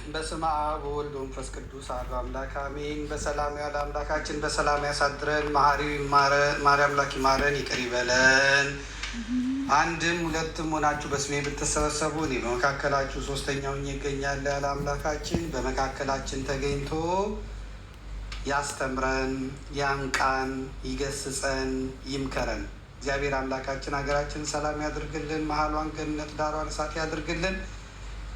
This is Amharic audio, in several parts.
በስመ አብ ወወልድ ወመንፈስ ቅዱስ አሐዱ አምላክ አሜን። በሰላም ያለ አምላካችን በሰላም ያሳድረን። ማሪ አምላክ ይማረን ይቅር ይበለን። አንድም ሁለትም ሆናችሁ በስሜ ብትሰበሰቡ እኔ በመካከላችሁ ሶስተኛው ይገኛል ያለ አምላካችን በመካከላችን ተገኝቶ ያስተምረን፣ ያንቃን፣ ይገስጸን፣ ይምከረን። እግዚአብሔር አምላካችን ሀገራችን ሰላም ያድርግልን፣ መሀሏን ገነት ዳሯን እሳት ያድርግልን።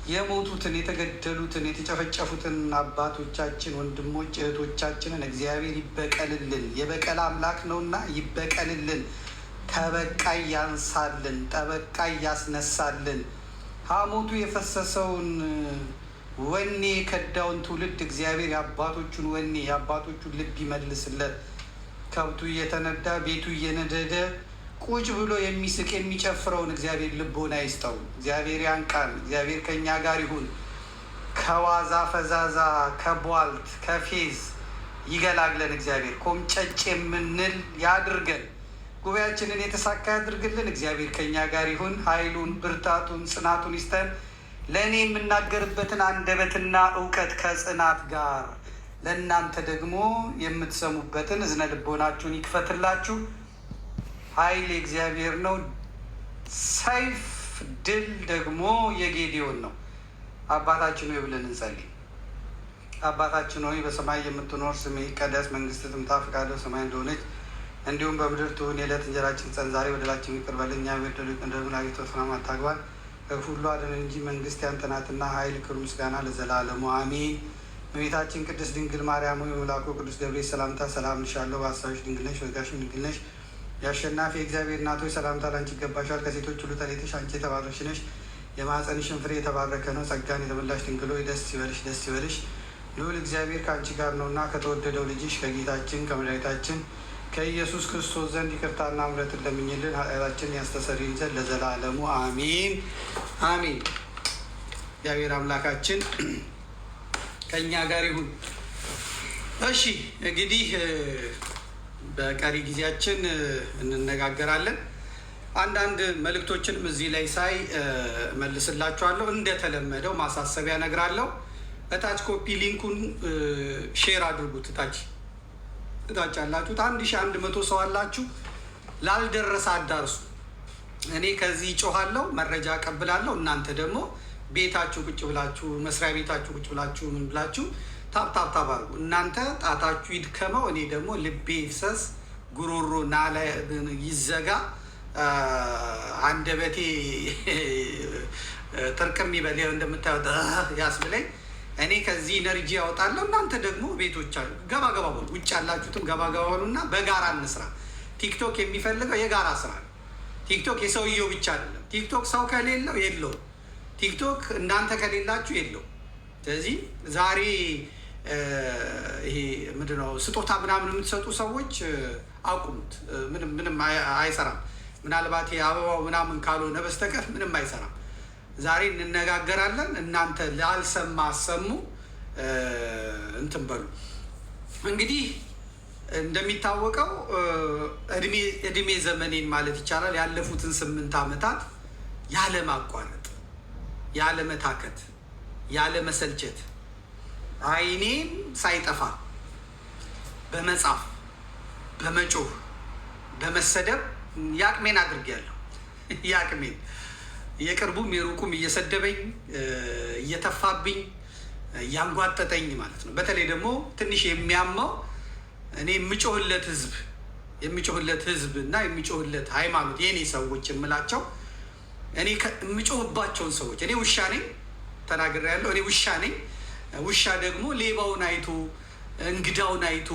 የሞቱትን የተገደሉትን የተጨፈጨፉትን አባቶቻችን ወንድሞች እህቶቻችንን እግዚአብሔር ይበቀልልን። የበቀል አምላክ ነውና ይበቀልልን። ተበቃይ ያንሳልን፣ ጠበቃይ ያስነሳልን። ሐሞቱ የፈሰሰውን ወኔ የከዳውን ትውልድ እግዚአብሔር የአባቶቹን ወኔ የአባቶቹን ልብ ይመልስለት። ከብቱ እየተነዳ ቤቱ እየነደደ ቁጭ ብሎ የሚስቅ የሚጨፍረውን እግዚአብሔር ልቦና ይስጠው። እግዚአብሔር ያንቃን። እግዚአብሔር ከእኛ ጋር ይሁን። ከዋዛ ፈዛዛ ከቧልት ከፌዝ ይገላግለን። እግዚአብሔር ኮምጨጭ የምንል ያድርገን። ጉባኤያችንን የተሳካ ያድርግልን። እግዚአብሔር ከእኛ ጋር ይሁን። ኃይሉን ብርታቱን ጽናቱን ይስጠን። ለእኔ የምናገርበትን አንደበትና እውቀት ከጽናት ጋር ለእናንተ ደግሞ የምትሰሙበትን እዝነ ልቦናችሁን ይክፈትላችሁ። ኃይል የእግዚአብሔር ነው። ሰይፍ ድል ደግሞ የጌዲዮን ነው። አባታችን ሆይ ብለን እንጸልይ። አባታችን ሆይ በሰማይ የምትኖር ስምህ ይቀደስ፣ መንግስትህ ትምጣ፣ ፈቃድህ በሰማይ እንደሆነች እንዲሁም በምድር ትሁን። የዕለት እንጀራችንን ስጠን ዛሬ፣ በደላችንን ይቅር በለን እኛ የበደሉንን እንደምን አቤቱ ወደ ፈተና አታግባን ከክፉ ሁሉ አድነን እንጂ መንግስት ያንተ ናትና ኃይል፣ ክብር፣ ምስጋና ለዘላለሙ አሜን። እመቤታችን ቅድስት ድንግል ማርያም ሆይ መልአኩ ቅዱስ ገብርኤል ሰላምታ ሰላም እልሻለሁ። በሐሳብሽ ድንግል ነሽ፣ በሥጋሽም ድንግል ነሽ። የአሸናፊ እግዚአብሔር እናት ሆይ ሰላምታ ላንቺ ይገባሻል። ከሴቶች ሁሉ ተለይተሽ አንቺ የተባረክሽ ነሽ፣ የማኅፀንሽም ፍሬ የተባረከ ነው። ጸጋን የተመላሽ ድንግል ሆይ ደስ ይበልሽ፣ ደስ ይበልሽ፣ ልዑል እግዚአብሔር ከአንቺ ጋር ነውና ከተወደደው ልጅሽ ከጌታችን ከመድኃኒታችን ከኢየሱስ ክርስቶስ ዘንድ ይቅርታና ምሕረትን ለምኝልን ኃጢአታችንን ያስተሰርይልን ዘንድ ለዘላለሙ አሜን አሜን። እግዚአብሔር አምላካችን ከእኛ ጋር ይሁን። እሺ እንግዲህ በቀሪ ጊዜያችን እንነጋገራለን። አንዳንድ መልእክቶችንም እዚህ ላይ ሳይ መልስላችኋለሁ። እንደተለመደው ማሳሰቢያ እነግራለሁ። እታች ኮፒ ሊንኩን ሼር አድርጉት። እታች ያላችሁት 1100 ሰው አላችሁ። ላልደረሰ አዳርሱ። እኔ ከዚህ ጮኋለሁ፣ መረጃ አቀብላለሁ። እናንተ ደግሞ ቤታችሁ ቁጭ ብላችሁ መስሪያ ቤታችሁ ቁጭ ብላችሁ ምን ብላችሁ ታብታብ አድርጉ። እናንተ ጣታችሁ ይድከመው፣ እኔ ደግሞ ልቤ ይፍሰስ፣ ጉሮሮ ናለ ይዘጋ፣ አንደበቴ ጥርቅም ይበል እንደምታዩት ያስብለኝ። እኔ ከዚህ ኢነርጂ ያወጣለሁ። እናንተ ደግሞ ቤቶች ገባ በሉ፣ ውጭ ያላችሁትም ገባ በሉና በጋራ እንስራ። ቲክቶክ የሚፈልገው የጋራ ስራ ነው። ቲክቶክ የሰውየው ብቻ አይደለም። ቲክቶክ ሰው ከሌለው የለውም። ቲክቶክ እናንተ ከሌላችሁ የለው። ስለዚህ ዛሬ ይሄ ምንድነው ስጦታ ምናምን የምትሰጡ ሰዎች አቁሙት። ምንም አይሰራም። ምናልባት የአበባው ምናምን ካልሆነ በስተቀር ምንም አይሰራም። ዛሬ እንነጋገራለን። እናንተ ላልሰማ አሰሙ፣ እንትን በሉ። እንግዲህ እንደሚታወቀው እድሜ ዘመኔን ማለት ይቻላል ያለፉትን 8 ዓመታት ያለ ማቋረጥ ያለ መታከት ያለ መሰልቸት አይኔም ሳይጠፋ በመጻፍ በመጮህ በመሰደብ ያቅሜን አድርጌያለሁ። ያቅሜን የቅርቡም የሩቁም እየሰደበኝ እየተፋብኝ እያንጓጠጠኝ ማለት ነው። በተለይ ደግሞ ትንሽ የሚያማው እኔ የሚጮህለት ህዝብ እና የሚጮህለት ሃይማኖት የእኔ ሰዎች የምላቸው እኔ የምጮህባቸውን ሰዎች እኔ ውሻ ነኝ፣ ተናግሬያለሁ። እኔ ውሻ ነኝ። ውሻ ደግሞ ሌባውን አይቶ እንግዳውን አይቶ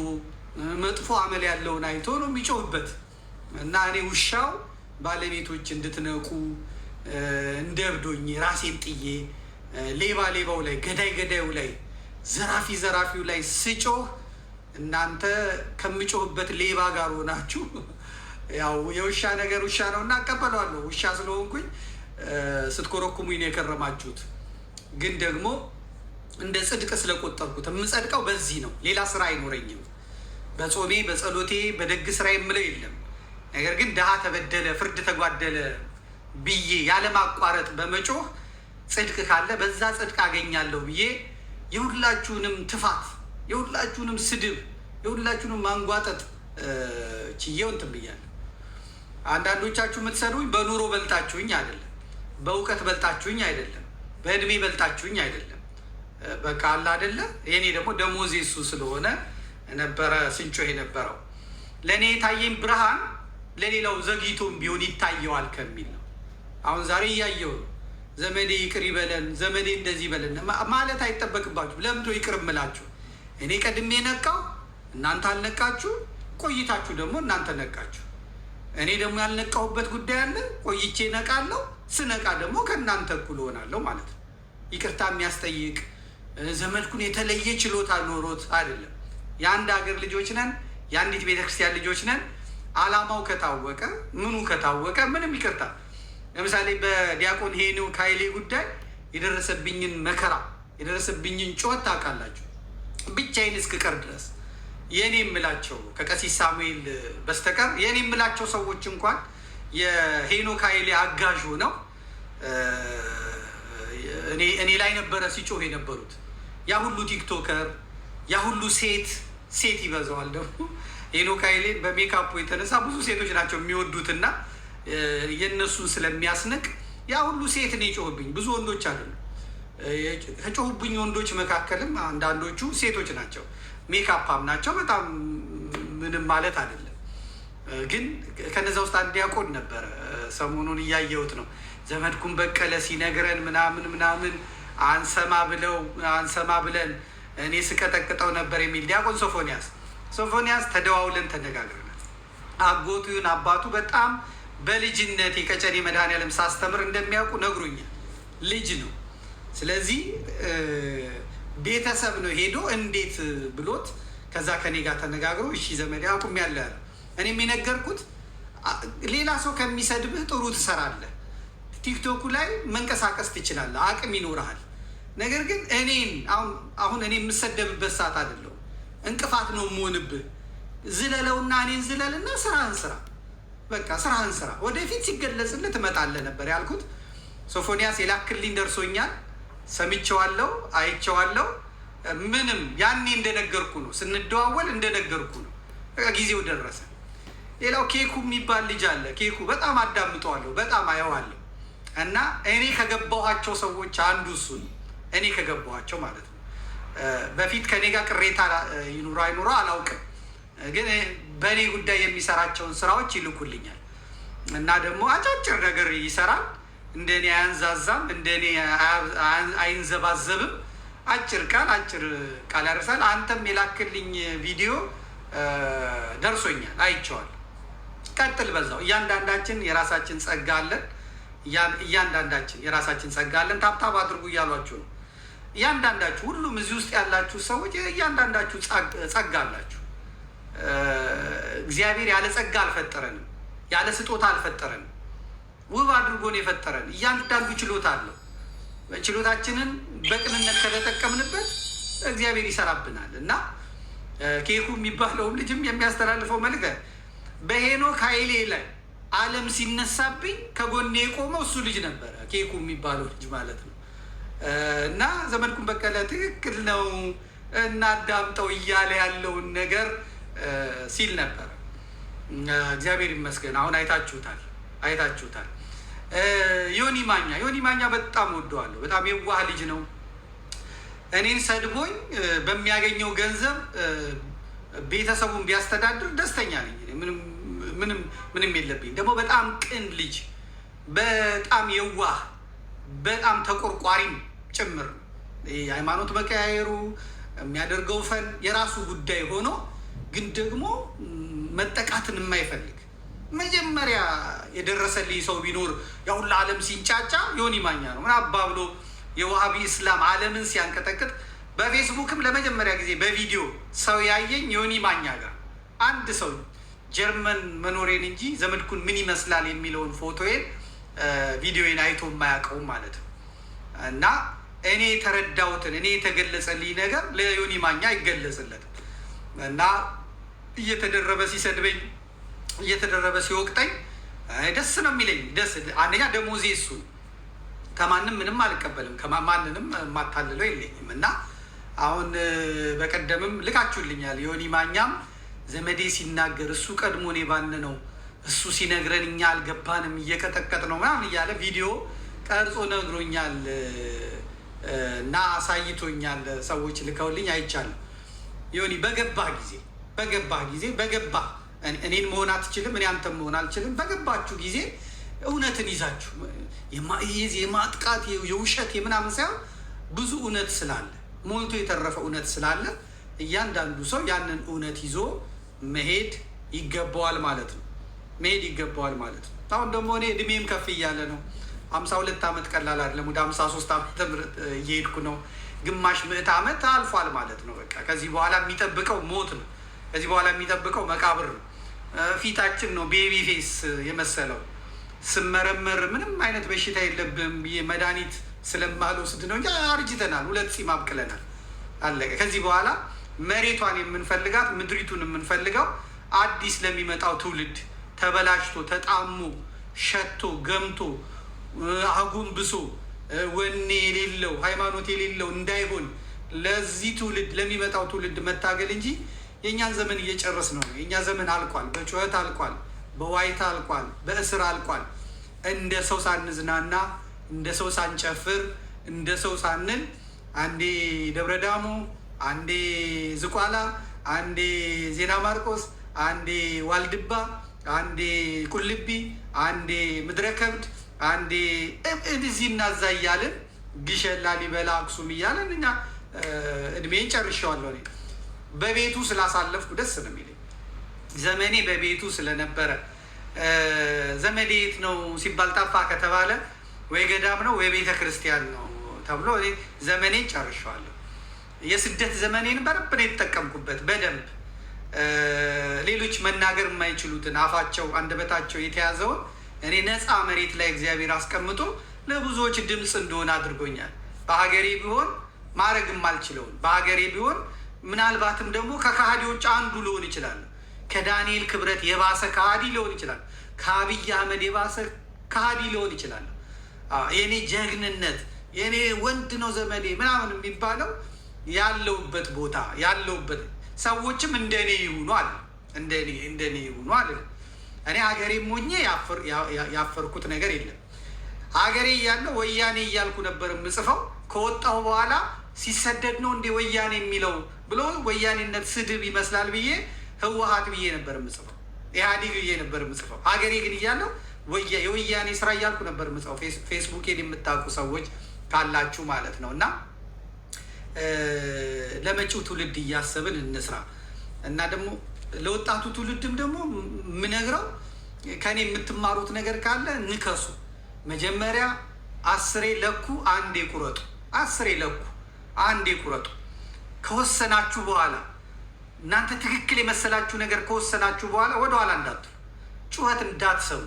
መጥፎ አመል ያለውን አይቶ ነው የሚጮህበት። እና እኔ ውሻው ባለቤቶች እንድትነቁ እንደ እብዶኝ ራሴን ጥዬ ሌባው ላይ ገዳዩ ላይ ዘራፊው ላይ ስጮህ እናንተ ከምጮህበት ሌባ ጋር ሆናችሁ ያው የውሻ ነገር ውሻ ነው እና እቀበለዋለሁ። ውሻ ስለሆንኩኝ ስትኮረኩሙኝ ነው የከረማችሁት። ግን ደግሞ እንደ ጽድቅ ስለቆጠርኩት የምጸድቀው በዚህ ነው። ሌላ ስራ አይኖረኝም። በጾሜ በጸሎቴ በደግ ስራ የምለው የለም። ነገር ግን ድሃ ተበደለ፣ ፍርድ ተጓደለ ብዬ ያለማቋረጥ በመጮህ ጽድቅ ካለ በዛ ጽድቅ አገኛለሁ ብዬ የሁላችሁንም ትፋት፣ የሁላችሁንም ስድብ፣ የሁላችሁንም ማንጓጠጥ ችዬው እንትን ብያለሁ። አንዳንዶቻችሁ የምትሰሩኝ በኑሮ በልጣችሁኝ አይደለም፣ በእውቀት በልጣችሁኝ አይደለም፣ በእድሜ በልጣችሁኝ አይደለም። በቃ አለ አይደለ? የኔ ደግሞ ደሞዜ እሱ ስለሆነ ነበረ ስንጮህ የነበረው። ለእኔ የታየኝ ብርሃን ለሌላው ዘግይቶም ቢሆን ይታየዋል ከሚል ነው። አሁን ዛሬ እያየው ነው። ዘመዴ ይቅር ይበለን፣ ዘመዴ እንደዚህ ይበለን ማለት አይጠበቅባችሁ። ለምዶ ይቅር እምላችሁ? እኔ ቀድሜ ነቃው፣ እናንተ አልነቃችሁ። ቆይታችሁ ደግሞ እናንተ ነቃችሁ። እኔ ደግሞ ያልነቃሁበት ጉዳይ አለ። ቆይቼ ነቃለሁ። ስነቃ ደግሞ ከእናንተ እኩል ሆናለሁ ማለት ነው። ይቅርታ የሚያስጠይቅ ዘመድኩን የተለየ ችሎታ ኖሮት አይደለም። የአንድ ሀገር ልጆች ነን፣ የአንዲት ቤተክርስቲያን ልጆች ነን። አላማው ከታወቀ ምኑ ከታወቀ ምንም ይቅርታ። ለምሳሌ በዲያቆን ሄኖክ ኃይሌ ጉዳይ የደረሰብኝን መከራ የደረሰብኝን ጩኸት ታውቃላችሁ። ብቻዬን እስክቀር ድረስ የእኔ የምላቸው ከቀሲስ ሳሙኤል በስተቀር የእኔ የምላቸው ሰዎች እንኳን የሄኖክ ኃይሌ አጋዥ ሆነው እኔ ላይ ነበረ ሲጮህ የነበሩት። ያ ሁሉ ቲክቶከር፣ ያ ሁሉ ሴት ይበዛዋል ደግሞ ሄኖክ ኃይሌን በሜካፑ የተነሳ ብዙ ሴቶች ናቸው የሚወዱትና የእነሱን ስለሚያስንቅ ያ ሁሉ ሴት ነው የጮህብኝ። ብዙ ወንዶች አይደሉም። ከጮሁብኝ ወንዶች መካከልም አንዳንዶቹ ሴቶች ናቸው፣ ሜካፓም ናቸው። በጣም ምንም ማለት አይደለም። ግን ከነዛ ውስጥ አንድ ዲያቆን ነበረ፣ ሰሞኑን እያየሁት ነው። ዘመድኩን በቀለ ሲነግረን ምናምን አንሰማ ብለን እኔ ስቀጠቅጠው ነበር የሚል ዲያቆን ሶፎንያስ ተደዋውለን ተነጋግረናል። አጎቱን አባቱ በጣም በልጅነት የቀጨኔ መድኃኔዓለም ሳስተምር እንደሚያውቁ ነግሮኛል። ልጅ ነው። ስለዚህ ቤተሰብ ነው። ሄዶ እንዴት ብሎት ከዛ ከኔ ጋር ተነጋግሮ እሺ ዘመዴ አቁም ያለ እኔም የነገርኩት ሌላ ሰው ከሚሰድብህ ጥሩ ትሰራለህ፣ ቲክቶኩ ላይ መንቀሳቀስ ትችላለህ፣ አቅም ይኖርሃል። ነገር ግን እኔን አሁን እኔ የምሰደብበት ሰዓት አይደለሁም። እንቅፋት ነው የምሆንብህ። ዝለለውና እኔን ዝለልና ስራህን ስራ፣ በቃ ስራህን ስራ፣ ወደፊት ሲገለጽልህ ትመጣለህ ነበር ያልኩት። ሶፎንያስ የላክልኝ ደርሶኛል፣ ሰምቼዋለሁ፣ አይቼዋለሁ። ምንም ያኔ እንደነገርኩ ነው፣ ስንደዋወል እንደነገርኩ ነው። ጊዜው ደረሰ። ሌላው ኬኩ የሚባል ልጅ አለ። ኬኩ በጣም አዳምጠዋለሁ፣ በጣም አየዋለሁ። እና እኔ ከገባኋቸው ሰዎች አንዱ እሱ ነው። እኔ ከገባኋቸው ማለት ነው። በፊት ከኔ ጋር ቅሬታ ይኑሮ አይኑሮ አላውቅም፣ ግን በእኔ ጉዳይ የሚሰራቸውን ስራዎች ይልኩልኛል። እና ደግሞ አጫጭር ነገር ይሰራል። እንደኔ አያንዛዛም፣ እንደኔ አይንዘባዘብም። አጭር ቃል ያደርሳል። አንተም የላክልኝ ቪዲዮ ደርሶኛል፣ አይቼዋለሁ። ቀጥል በዛው። እያንዳንዳችን የራሳችን ጸጋ አለን። ታብታብ አድርጉ እያሏችሁ ነው። እያንዳንዳችሁ፣ ሁሉም እዚህ ውስጥ ያላችሁ ሰዎች እያንዳንዳችሁ ጸጋ አላችሁ። እግዚአብሔር ያለ ጸጋ አልፈጠረንም፣ ያለ ስጦታ አልፈጠረንም። ውብ አድርጎን የፈጠረን እያንዳንዱ ችሎታ አለው። ችሎታችንን በቅንነት ከተጠቀምንበት እግዚአብሔር ይሰራብናል። እና ኬኩ የሚባለውም ልጅም የሚያስተላልፈው መልእክት በሄኖክ ኃይሌ ላይ ዓለም ሲነሳብኝ ከጎኔ የቆመው እሱ ልጅ ነበረ፣ ኬኩ የሚባለው ልጅ ማለት ነው። እና ዘመድኩን በቀለ ትክክል ነው እናዳምጠው እያለ ያለውን ነገር ሲል ነበረ። እግዚአብሔር ይመስገን። አሁን አይታችሁታል። ዮኒ ማኛ በጣም ወደዋለሁ። በጣም የዋህ ልጅ ነው። እኔን ሰድቦኝ በሚያገኘው ገንዘብ ቤተሰቡን ቢያስተዳድር ደስተኛ ነኝ። ምንም የለብኝ። ደግሞ በጣም ቅን ልጅ፣ በጣም የዋህ፣ በጣም ተቆርቋሪም ጭምር። የሃይማኖት መቀያየሩ የሚያደርገው ፈን የራሱ ጉዳይ ሆኖ ግን ደግሞ መጠቃትን የማይፈልግ መጀመሪያ የደረሰልኝ ሰው ቢኖር ያሁን ለዓለም ሲንጫጫ ዮኒ ማኛ ነው። ምን አባ ብሎ የዋሃቢ እስላም ዓለምን ሲያንቀጠቅጥ በፌስቡክም ለመጀመሪያ ጊዜ በቪዲዮ ሰው ያየኝ ዮኒ ማኛ ጋር አንድ ሰው ጀርመን መኖሬን እንጂ ዘመድኩን ምን ይመስላል የሚለውን ፎቶዬን ቪዲዮን አይቶ የማያውቀውም ማለት ነው። እና እኔ የተረዳሁትን እኔ የተገለጸልኝ ነገር ለዮኒ ማኛ አይገለጽለትም። እና እየተደረበ ሲሰድበኝ እየተደረበ ሲወቅጠኝ ደስ ነው የሚለኝ። አንደኛ ደሞዜ እሱ ከማንም ምንም አልቀበልም፣ ከማንንም የማታልለው የለኝም። እና አሁን በቀደምም ልካችሁልኛል። ዮኒ ማኛም ዘመዴ ሲናገር እሱ ቀድሞ እኔ ባን ነው እሱ ሲነግረን እኛ አልገባንም እየቀጠቀጥ ነው ምናምን እያለ ቪዲዮ ቀርጾ ነግሮኛል እና አሳይቶኛል። ሰዎች ልከውልኝ አይቻልም። ዮኒ በገባህ ጊዜ እኔን መሆን አትችልም፣ እኔ አንተም መሆን አልችልም። በገባችሁ ጊዜ እውነትን ይዛችሁ የማጥቃት የውሸት የምናምን ሳይሆን ብዙ እውነት ስላለ ሞልቶ የተረፈ እውነት ስላለ እያንዳንዱ ሰው ያንን እውነት ይዞ መሄድ ይገባዋል ማለት ነው። አሁን ደግሞ እኔ እድሜም ከፍ እያለ ነው። 52 ዓመት ቀላል አይደለም። ወደ 53 ዓመት እየሄድኩ ነው። ግማሽ ምዕት ዓመት አልፏል ማለት ነው። በቃ ከዚህ በኋላ የሚጠብቀው ሞት ነው። ከዚህ በኋላ የሚጠብቀው መቃብር ነው። ፊታችን ነው ቤቢ ፌስ የመሰለው። ስመረመር ምንም አይነት በሽታ የለብም ብዬ መድኃኒት ስለማልወስድ ነው እንጂ አርጅተናል። 2 ፂም አብቅለናል። አለቀ። ከዚህ በኋላ መሬቷን የምንፈልጋት ምድሪቱን የምንፈልገው አዲስ ለሚመጣው ትውልድ ተበላሽቶ ተጣሙ ሸቶ ገምቶ አጉንብሶ ወኔ የሌለው ሃይማኖት የሌለው እንዳይሆን ለዚህ ትውልድ ለሚመጣው ትውልድ መታገል እንጂ የእኛን ዘመን እየጨረስ ነው። የእኛ ዘመን አልቋል። በጩኸት አልቋል። በዋይታ አልቋል። በእስር አልቋል። እንደ ሰው ሳንዝናና፣ እንደ ሰው ሳንጨፍር፣ እንደ ሰው ሳንል አንዴ ደብረ ዳሞ፣ አንዴ ዝቋላ፣ አንዴ ዜና ማርቆስ፣ አንዴ ዋልድባ፣ አንዴ ቁልቢ፣ አንዴ ምድረ ከብድ፣ አንዴ እዚህ እና እዛ እያልን ግሸን፣ ላሊበላ፣ አክሱም እያለን እኛ እድሜን ጨርሼዋለሁ። እኔ በቤቱ ስላሳለፍኩ ደስ ነው የሚለኝ። ዘመኔ በቤቱ ስለነበረ ዘመዴ የት ነው ሲባል ጠፋ ከተባለ ወይ ገዳም ነው ወይ ቤተ ክርስቲያን ነው ተብሎ ዘመኔን ጨርሼዋለሁ። የስደት ዘመኔን በደንብ ነው የተጠቀምኩበት። በደንብ ሌሎች መናገር የማይችሉትን አፋቸው አንደበታቸው የተያዘውን እኔ ነፃ መሬት ላይ እግዚአብሔር አስቀምጦ ለብዙዎች ድምፅ እንደሆነ አድርጎኛል። በሀገሬ ቢሆን ማድረግ የማልችለውን በሀገሬ ቢሆን ምናልባትም ደግሞ ከካሃዲዎች አንዱ ሊሆን ይችላል። ከዳንኤል ክብረት የባሰ ካሃዲ ሊሆን ይችላል። ከአብይ አህመድ የባሰ ካሃዲ ሊሆን ይችላል። የኔ ጀግንነት የኔ ወንድ ነው ዘመዴ ምናምን የሚባለው ያለውበት ቦታ ያለውበት ሰዎችም እንደኔ ይሁኑ አለ እንደኔ ይሁኑ አለ። እኔ ሀገሬ ሞኜ ያፈርኩት ነገር የለም። ሀገሬ እያለሁ ወያኔ እያልኩ ነበር የምጽፈው። ከወጣሁ በኋላ ሲሰደድ ነው እንደ ወያኔ የሚለው ብሎ ወያኔነት ስድብ ይመስላል ብዬ ህወሀት ብዬ ነበር የምጽፈው፣ ኢህአዴግ ብዬ ነበር የምጽፈው። ሀገሬ ግን እያለሁ የወያኔ ስራ እያልኩ ነበር የምጽፈው። ፌስቡኬን የምታውቁ ሰዎች ካላችሁ ማለት ነው። እና ለመጪው ትውልድ እያሰብን እንስራ እና ደግሞ ለወጣቱ ትውልድም ደግሞ የምነግረው ከኔ የምትማሩት ነገር ካለ ንከሱ። መጀመሪያ 10 ለኩ 1 ቁረጡ። 10 ለኩ 1 ቁረጡ። ከወሰናችሁ በኋላ እናንተ ትክክል የመሰላችሁ ነገር ከወሰናችሁ በኋላ ወደኋላ እንዳትሉ፣ ጩኸት እንዳትሰሙ፣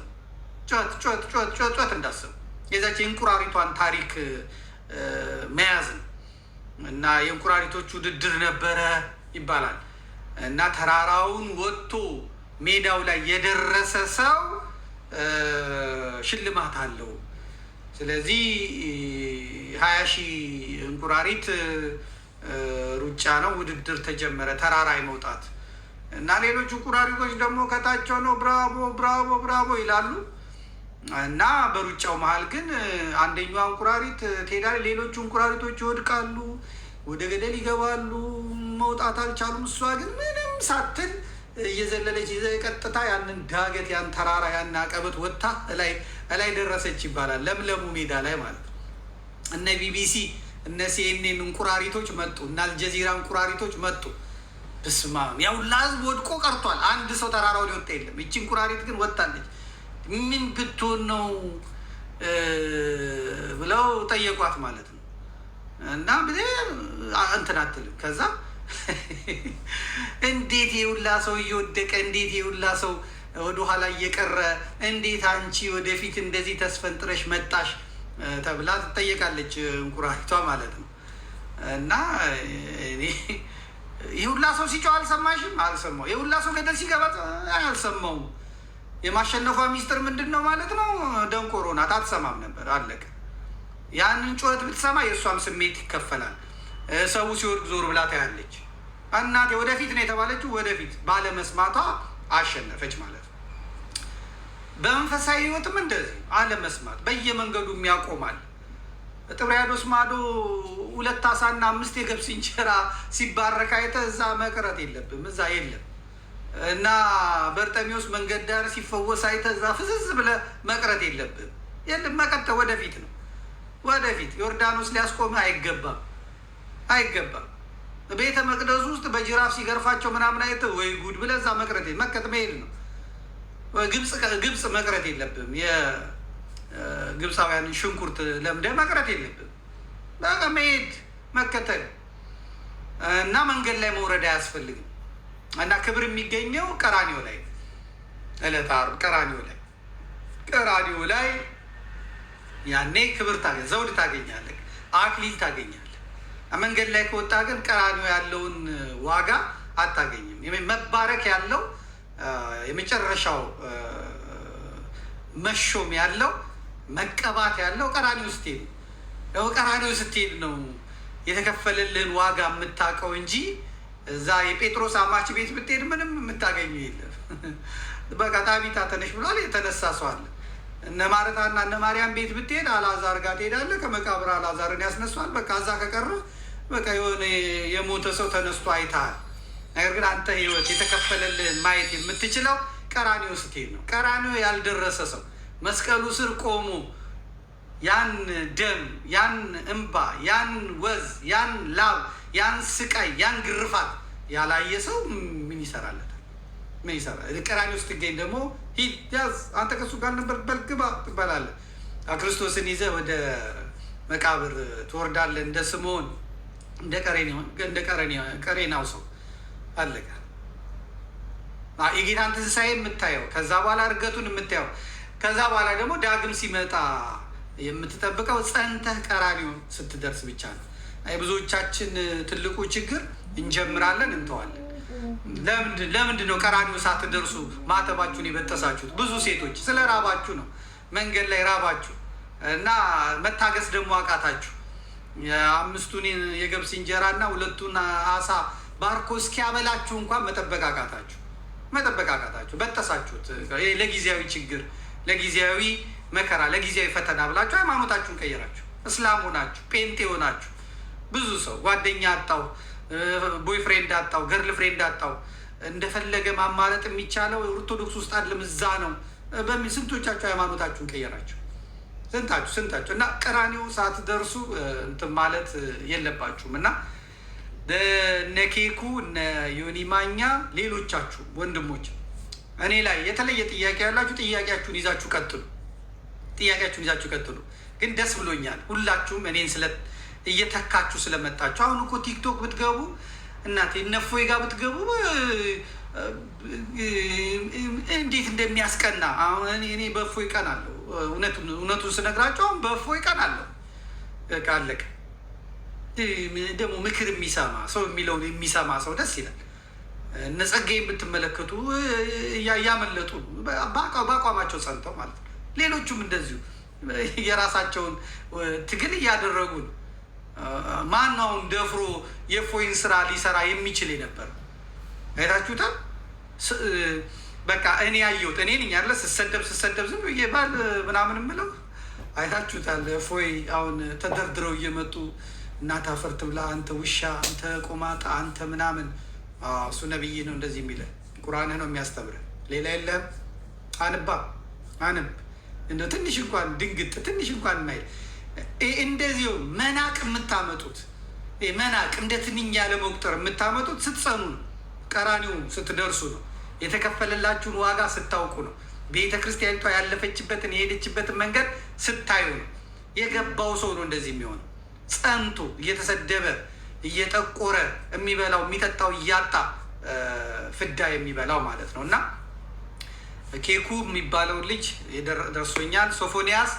ጩኸት እንዳትሰሙ። የዛች የእንቁራሪቷን ታሪክ መያዝ ነው እና የእንቁራሪቶች ውድድር ነበረ ይባላል እና ተራራውን ወጥቶ ሜዳው ላይ የደረሰ ሰው ሽልማት አለው። ስለዚህ 20,000 እንቁራሪት ሩጫ ነው፣ ውድድር ተጀመረ፣ ተራራ መውጣት እና ሌሎች እንቁራሪቶች ደግሞ ከታቸው ነው ብራቮ ብራቮ ብራቮ ይላሉ እና በሩጫው መሀል ግን አንደኛዋ እንቁራሪት ትሄዳለች፣ ሌሎቹ እንቁራሪቶች ይወድቃሉ፣ ወደ ገደል ይገባሉ፣ መውጣት አልቻሉም። እሷ ግን ምንም ሳትል እየዘለለች ቀጥታ ያንን ዳገት ያን ተራራ ያን አቀበት ወጥታ እላይ ደረሰች ይባላል። ለምለሙ ሜዳ ላይ ማለት ነው። እነ ቢቢሲ እነ ሲኤንኤን እንቁራሪቶች መጡ፣ እነ አልጀዚራ እንቁራሪቶች መጡ። ብስማ ያው ህዝብ ወድቆ ቀርቷል። አንድ ሰው ተራራው ሊወጣ የለም። እቺ እንቁራሪት ግን ወጣለች። ምን ብትሆን ነው ብለው ጠየቋት ማለት ነው። እና እንትን አትልም። ከዛ እንዴት የሁላ ሰው እየወደቀ እንዴት የሁላ ሰው ወደኋላ እየቀረ እንዴት አንቺ ወደፊት እንደዚህ ተስፈንጥረሽ መጣሽ ተብላ ትጠየቃለች እንቁራሪቷ ማለት ነው። እና እኔ የሁላ ሰው ሲጮህ አልሰማሽም? አልሰማው። የሁላ ሰው ገደል ሲገባ አልሰማውም። የማሸነፏ ሚስጥር ምንድን ነው ማለት ነው? ደንቆሮ ናት፣ አትሰማም ነበር። አለቀ። ያንን ጩኸት ብትሰማ የእሷም ስሜት ይከፈላል። ሰው ሲወድቅ ዞር ብላ ታያለች። እናቴ ወደፊት ነው የተባለችው፣ ወደፊት ባለመስማቷ አሸነፈች ማለት ነው። በመንፈሳዊ ህይወትም እንደዚህ አለመስማት በየመንገዱ የሚያቆማል። ጥብርያዶስ ማዶ 2 ዓሣና 5 የገብስ እንጀራ ሲባረክ አይተህ እዛ መቅረት የለብም፣ እዛ የለም። እና በርጤሜዎስ መንገድ ዳር ሲፈወስ አይተህ እዛ ፍዝዝ ብለህ መቅረት የለብም፣ የለም። መቀጠል ወደፊት ነው፣ ወደፊት። ዮርዳኖስ ሊያስቆምህ አይገባም፣ አይገባም። ቤተ መቅደሱ ውስጥ በጅራፍ ሲገርፋቸው ምናምን አይተህ ወይ ጉድ ብለህ እዛ መቅረት መሄድ ነው። ግብፅ መቅረት የለብም። የግብፃውያን ሽንኩርት ለምደህ መቅረት የለብም። በቃ መሄድ መከተል እና መንገድ ላይ መውረድ አያስፈልግም። እና ክብር የሚገኘው ቀራኒዮ ላይ፣ ዕለተ ዓርብ ቀራኒዮ ላይ ያኔ ክብር ዘውድ ታገኛለህ፣ አክሊል ታገኛለህ። መንገድ ላይ ከወጣ ግን ቀራኒዮ ያለውን ዋጋ አታገኝም። መባረክ ያለው የመጨረሻው መሾም ያለው መቀባት ያለው ቀራኒዮ ስትሄድ ነው። ቀራኒዮ ስትሄድ ነው የተከፈለልህን ዋጋ የምታውቀው እንጂ እዛ የጴጥሮስ አማች ቤት ብትሄድ ምንም የምታገኘው የለም። በቃ ጣቢታ ተነሽ ብሏል፣ የተነሳ ሰው አለ። እነ ማርታና እነ ማርያም ቤት ብትሄድ አልዓዛር ጋር ትሄዳለህ። ከመቃብር አልዓዛርን ያስነሷል። በቃ እዛ ከቀረ በቃ የሆነ የሞተ ሰው ተነስቶ አይተሃል። ነገር ግን አንተ ህይወት የተከፈለልህን ማየት የምትችለው ቀራኒዮ ስትሄድ ነው። ቀራኒዮ ያልደረሰ ሰው መስቀሉ ስር ቆሞ ያን ደም፣ ያን እንባ፣ ያን ወዝ፣ ያን ላብ፣ ያን ስቃይ፣ ያን ግርፋት ያላየ ሰው ምን ይሰራለታል? ምን ይሰራል? ቀራኒዮ ስትገኝ ደግሞ ሂድ ያዝ፣ አንተ ከሱ ጋር ነበር በልግባ ትባላለህ። ክርስቶስን ይዘህ ወደ መቃብር ትወርዳለህ። እንደ ስምዖን እንደ ቀሬናው ሰው አለቀ። የጌታን ትንሣኤ የምታየው ከዛ በኋላ እርገቱን የምታየው ከዛ በኋላ ደግሞ ዳግም ሲመጣ የምትጠብቀው ጸንተህ ቀራኒዮ ስትደርስ ብቻ ነው። ብዙዎቻችን ትልቁ ችግር እንጀምራለን፣ እንተዋለን። ለምንድን ነው ቀራኒዮ ሳትደርሱ ማተባችሁን የበጠሳችሁት? ብዙ ሴቶች ስለ ራባችሁ ነው። መንገድ ላይ ራባችሁ እና መታገስ ደግሞ አቃታችሁ። 5ቱን የገብስ እንጀራ እና 2ቱን ዓሣ ባርኮ እስኪያበላችሁ እንኳን መጠበቅ አቃታችሁ። በጠሳችሁት። ለጊዜያዊ ችግር፣ ለጊዜያዊ መከራ፣ ለጊዜያዊ ፈተና ብላችሁ ሃይማኖታችሁን ቀየራችሁ። እስላም ሆናችሁ፣ ጴንጤ ሆናችሁ። ብዙ ሰው ጓደኛ አጣው፣ ቦይፍሬንድ አጣው፣ ገርል ፍሬንድ አጣው። እንደፈለገ ማማረጥ የሚቻለው ኦርቶዶክስ ውስጥ አይደለም እዛ ነው በሚል ስንቶቻችሁ ሃይማኖታችሁን ቀየራችሁ? ስንታችሁ እና ቀራኒዮ ሳትደርሱ እንትን ማለት የለባችሁም። እና እነ ኬኩ እነ ዮኒ ማኛ ሌሎቻችሁ ወንድሞች እኔ ላይ የተለየ ጥያቄ ያላችሁ ጥያቄያችሁን ይዛችሁ ቀጥሉ። ግን ደስ ብሎኛል ሁላችሁም እኔን እየተካችሁ ስለመጣችሁ። አሁን እኮ ቲክቶክ ብትገቡ እናቴ እነፎይ ጋር ብትገቡ እንዴት እንደሚያስቀና አሁን እኔ በእፎይ ቀን አለው። እውነቱን ስነግራቸው አሁን በእፎይ ቀን አለው። አለቀ። ደግሞ ምክር የሚሰማ ሰው የሚለውን የሚሰማ ሰው ደስ ይላል። እነ ጸጋዬን ብትመለከቱ እያመለጡ በአቋማቸው ጸንተው ማለት ነው። ሌሎቹም እንደዚሁ የራሳቸውን ትግል እያደረጉ ነው። ማናውን ደፍሮ የእፎይን ስራ ሊሰራ የሚችል የነበር አይታችሁታል። በቃ እኔ ያየሁት እኔ ነኝ ያለ ስሰደብ ዝም ብዬ ባል ምናምን የምለው አይታችሁታል። እፎይ አሁን ተደርድረው እየመጡ እናት አፈር ትብላ፣ አንተ ውሻ፣ አንተ ቆማጣ፣ አንተ ምናምን። እሱ ነብይ ነው እንደዚህ የሚለ ቁርአንህ ነው የሚያስተምርህ፣ ሌላ የለህም። አንብ እንደ ትንሽ እንኳን ድንግጥ ትንሽ እንኳን ማይል እንደዚሁ መናቅ የምታመጡት መናቅ እንደ ትንኝ ያለ መቁጠር የምታመጡት ስትጸኑ ነው። ቀራኒዮ ስትደርሱ ነው። የተከፈለላችሁን ዋጋ ስታውቁ ነው። ቤተ ክርስቲያኒቷ ያለፈችበትን የሄደችበትን መንገድ ስታዩ ነው። የገባው ሰው ነው እንደዚህ የሚሆነው። ጸንቶ እየተሰደበ እየጠቆረ የሚበላው የሚጠጣው እያጣ ፍዳ የሚበላው ማለት ነው። እና ኬኩ የሚባለውን ልጅ ደርሶኛል። ሶፎንያስ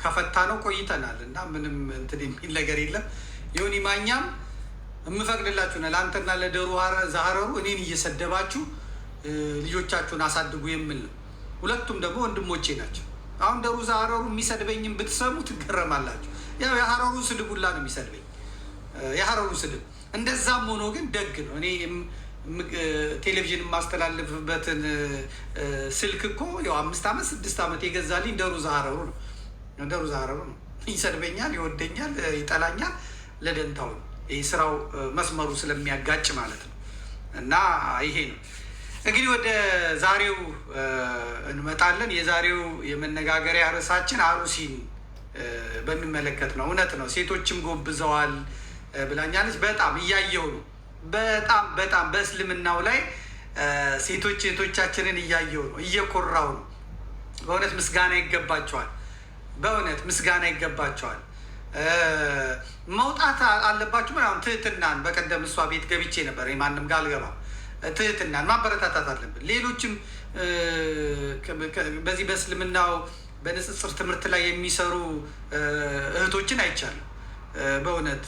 ከፈታ ነው ቆይተናል እና ምንም እንትን የሚል ነገር የለም። ዮኒ ማኛም የምፈቅድላችሁ ነው ለአንተና ለደሩ ዛህረሩ እኔን እየሰደባችሁ ልጆቻችሁን አሳድጉ የምል ነው። ሁለቱም ደግሞ ወንድሞቼ ናቸው። አሁን ደሩ ዛህረሩ የሚሰድበኝም ብትሰሙ ትገረማላችሁ። ያው የሀረሩ ስድቡላ ነው የሚሰድበኝ። የሀረሩ ስድብ። እንደዛም ሆኖ ግን ደግ ነው። እኔ ቴሌቪዥን የማስተላልፍበትን ስልክ እኮ ያው 5 ዓመት 6 ዓመት የገዛልኝ ደሩዛ ሀረሩ ነው። ደሩዛ ሀረሩ ነው። ይሰድበኛል፣ ይወደኛል፣ ይጠላኛል። ለደንታው ይህ ስራው መስመሩ ስለሚያጋጭ ማለት ነው። እና ይሄ ነው እንግዲህ። ወደ ዛሬው እንመጣለን። የዛሬው የመነጋገሪያ ርዕሳችን አሩሲን በሚመለከት ነው። እውነት ነው፣ ሴቶችም ጎብዘዋል ብላኛለች። በጣም እያየው ነው። በጣም በእስልምናው ላይ ሴቶች እህቶቻችንን እያየው ነው፣ እየኮራው ነው። በእውነት ምስጋና ይገባቸዋል። በእውነት ምስጋና ይገባቸዋል። መውጣት አለባችሁ ምናምን ትህትናን። በቀደም እሷ ቤት ገብቼ ነበር፣ ማንም ጋር አልገባም። ትህትናን ማበረታታት አለብን። ሌሎችም በዚህ በእስልምናው በንጽጽር ትምህርት ላይ የሚሰሩ እህቶችን አይቻለሁ። በእውነት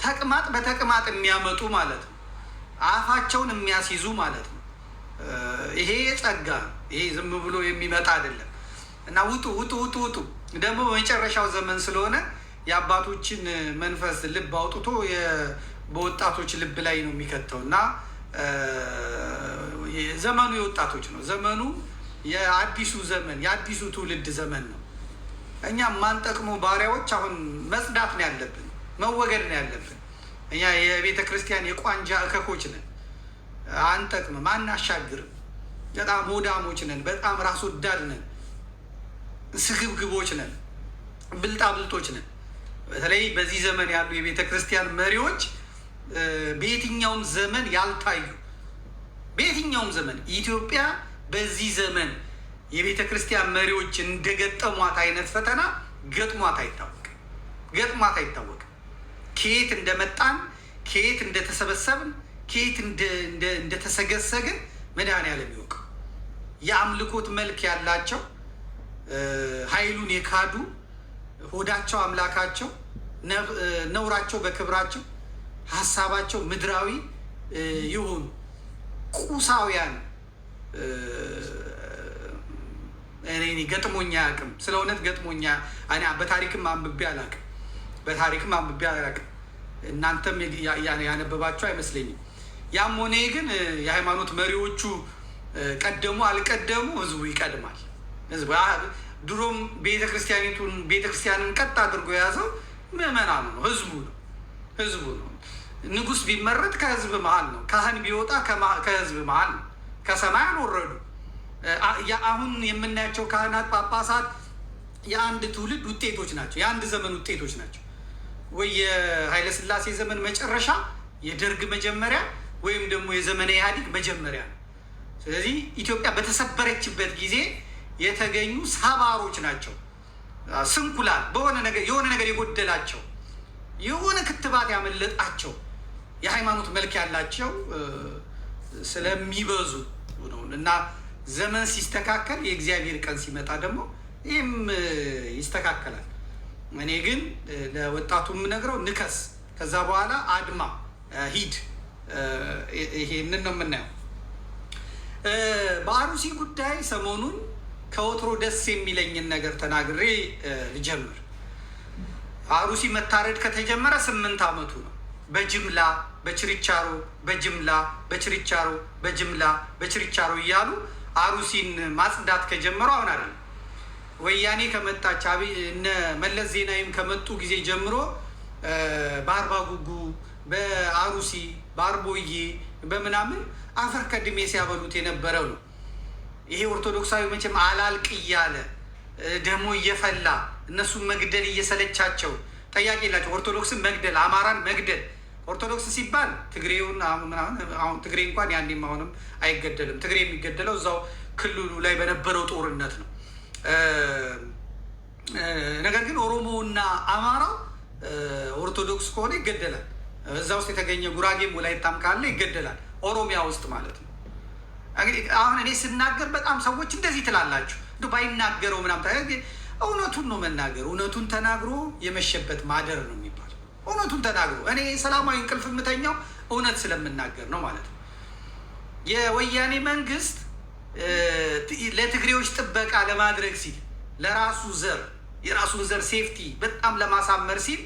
ተቅማጥ በተቅማጥ የሚያመጡ ማለት ነው፣ አፋቸውን የሚያስይዙ ማለት ነው። ይሄ ጸጋ፣ ይሄ ዝም ብሎ የሚመጣ አይደለም። እና ውጡ ውጡ ውጡ ውጡ። ደግሞ በመጨረሻው ዘመን ስለሆነ የአባቶችን መንፈስ ልብ አውጥቶ በወጣቶች ልብ ላይ ነው የሚከተው። እና ዘመኑ የወጣቶች ነው። ዘመኑ የአዲሱ ዘመን የአዲሱ ትውልድ ዘመን ነው። እኛ ማንጠቅሙ ባሪያዎች አሁን መጽዳት ነው ያለብን፣ መወገድ ነው ያለብን። እኛ የቤተ ክርስቲያን የቋንጃ እከኮች ነን። አንጠቅምም፣ አናሻግርም። በጣም ሆዳሞች ነን። በጣም ራስ ወዳድ ነን። ስግብግቦች ነን። ብልጣብልጦች ነን። በተለይ በዚህ ዘመን ያሉ የቤተ ክርስቲያን መሪዎች በየትኛውም ዘመን ያልታዩ፣ በየትኛውም ዘመን ኢትዮጵያ በዚህ ዘመን የቤተ ክርስቲያን መሪዎች እንደገጠሟት አይነት ፈተና ገጥሟት አይታወቅም። ከየት እንደመጣን፣ ከየት እንደተሰበሰብን፣ ከየት እንደተሰገሰግን መድኃኔዓለም ይወቀው። የአምልኮት መልክ ያላቸው ኃይሉን የካዱ ሆዳቸው አምላካቸው፣ ነውራቸው በክብራቸው፣ ሀሳባቸው ምድራዊ የሆኑ ቁሳውያን እኔ ገጥሞኛ አያውቅም። ስለ እውነት ገጥሞኛ በታሪክም አንብቤ አላውቅም። እናንተም ያነበባቸው አይመስለኝም። ያም ሆነ ግን የሃይማኖት መሪዎቹ ቀደሙ አልቀደሙ ህዝቡ ይቀድማል። ድሮም ቤተክርስቲያንን ቀጥ አድርጎ የያዘው ምዕመናኑ ነው፣ ህዝቡ ነው። ንጉሥ ቢመረጥ ከህዝብ መሀል ነው። ካህን ቢወጣ ከህዝብ መሀል ነው። ከሰማይ አልወረዱ። አሁን የምናያቸው ካህናት፣ ጳጳሳት የአንድ ትውልድ ውጤቶች ናቸው። የአንድ ዘመን ውጤቶች ናቸው። ወይ የኃይለሥላሴ ዘመን መጨረሻ፣ የደርግ መጀመሪያ፣ ወይም ደግሞ የዘመነ ኢህአዴግ መጀመሪያ ነው። ስለዚህ ኢትዮጵያ በተሰበረችበት ጊዜ የተገኙ ሰባሮች ናቸው። ስንኩላን የሆነ ነገር የጎደላቸው፣ የሆነ ክትባት ያመለጣቸው የሃይማኖት መልክ ያላቸው ስለሚበዙ ነው። እና ዘመን ሲስተካከል የእግዚአብሔር ቀን ሲመጣ ደግሞ ይህም ይስተካከላል። እኔ ግን ለወጣቱ የምነግረው ንከስ፣ ከዛ በኋላ አድማ ሂድ። ይሄንን ነው የምናየው። በአሩሲ ጉዳይ ሰሞኑን ከወትሮ ደስ የሚለኝን ነገር ተናግሬ ልጀምር። አሩሲ መታረድ ከተጀመረ 8 ዓመቱ ነው። በጅምላ በችርቻሮ በችርቻሮ እያሉ አሩሲን ማጽዳት ከጀመሩ አሁን አይደለም። ወያኔ ከመጣች እነ መለስ ዜናዊም ከመጡ ጊዜ ጀምሮ በአርባ ጉጉ፣ በአሩሲ፣ በአርቦዬ በምናምን አፈር ከድሜ ሲያበሉት የነበረው ነው። ይሄ ኦርቶዶክሳዊ መቼም አላልቅ እያለ ደግሞ እየፈላ እነሱን መግደል እየሰለቻቸው ጠያቄ የላቸው። ኦርቶዶክስን መግደል፣ አማራን መግደል። ኦርቶዶክስ ሲባል ትግሬውን አሁን ትግሬ እንኳን ያኔም አሁንም አይገደልም። ትግሬ የሚገደለው እዛው ክልሉ ላይ በነበረው ጦርነት ነው። ነገር ግን ኦሮሞውና አማራው ኦርቶዶክስ ከሆነ ይገደላል። እዛ ውስጥ የተገኘ ጉራጌም ወላይታም ካለ ይገደላል። ኦሮሚያ ውስጥ ማለት ነው። አሁን እኔ ስናገር በጣም ሰዎች እንደዚህ ትላላችሁ ባይናገረው ምናምን። እውነቱን ነው መናገር። እውነቱን ተናግሮ የመሸበት ማደር ነው የሚባለው። እውነቱን ተናግሮ እኔ ሰላማዊ እንቅልፍ የምተኛው እውነት ስለምናገር ነው ማለት ነው። የወያኔ መንግስት ለትግሬዎች ጥበቃ ለማድረግ ሲል የራሱን ዘር ሴፍቲ በጣም ለማሳመር ሲል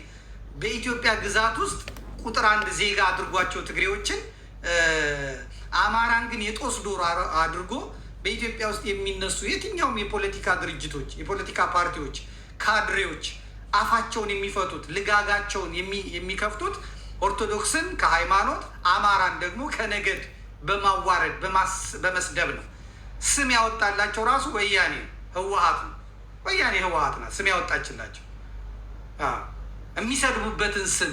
በኢትዮጵያ ግዛት ውስጥ ቁጥር 1 ዜጋ አድርጓቸው ትግሬዎችን አማራን ግን የጦስ ዶሮ አድርጎ በኢትዮጵያ ውስጥ የሚነሱ የትኛውም የፖለቲካ ድርጅቶች፣ የፖለቲካ ፓርቲዎች፣ ካድሬዎች አፋቸውን የሚፈቱት ልጋጋቸውን የሚከፍቱት ኦርቶዶክስን ከሃይማኖት አማራን ደግሞ ከነገድ በማዋረድ በመስደብ ነው። ስም ያወጣላቸው ራሱ ወያኔ ህወሓት ነው። ወያኔ ህወሓት ናት ስም ያወጣችላቸው። የሚሰድቡበትን ስም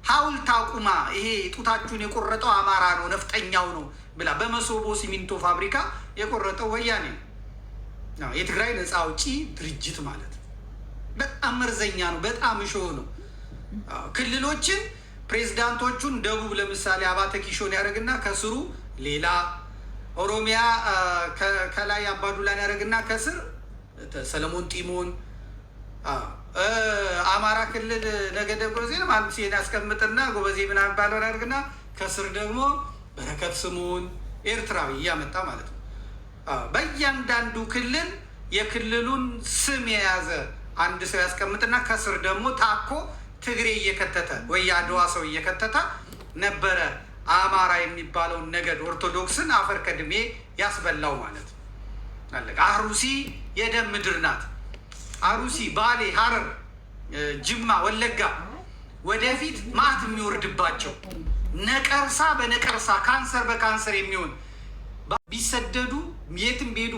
ሐውልት አቁማ ይሄ ጡታችሁን የቆረጠው አማራ ነው ነፍጠኛው ነው ብላ በመሶቦ ሲሚንቶ ፋብሪካ የቆረጠው ወያኔ ነው። የትግራይ ነፃ አውጪ ድርጅት ማለት ነው። በጣም መርዘኛ ነው። በጣም እሾህ ነው። ክልሎችን ፕሬዝዳንቶቹን ደቡብ ለምሳሌ አባተ ኪሾን ያደርግና ከስሩ ሌላ፣ ኦሮሚያ ከላይ አባዱላን ያደርግና ከስር ሰለሞን ጢሞን፣ አማራ ክልል ነገደ ጎበዜን ማለት ሲሄድ ያስቀምጥና ጎበዜ ምናምን ባለው ያደርግና ከስር ደግሞ በረከት ስምኦን ኤርትራዊ እያመጣ ማለት ነው። በእያንዳንዱ ክልል የክልሉን ስም የያዘ አንድ ሰው ያስቀምጥና ከስር ደግሞ ታኮ ትግሬ እየከተተ ወይ የአድዋ ሰው እየከተተ ነበረ አማራ የሚባለውን ነገድ ኦርቶዶክስን አፈር ከድሜ ያስበላው ማለት ነው። አሩሲ የደም ምድር ናት። አሩሲ፣ ባሌ፣ ሀረር፣ ጅማ፣ ወለጋ ወደፊት ማት የሚወርድባቸው ነቀርሳ በነቀርሳ ካንሰር በካንሰር የሚሆን ቢሰደዱ የትም ቢሄዱ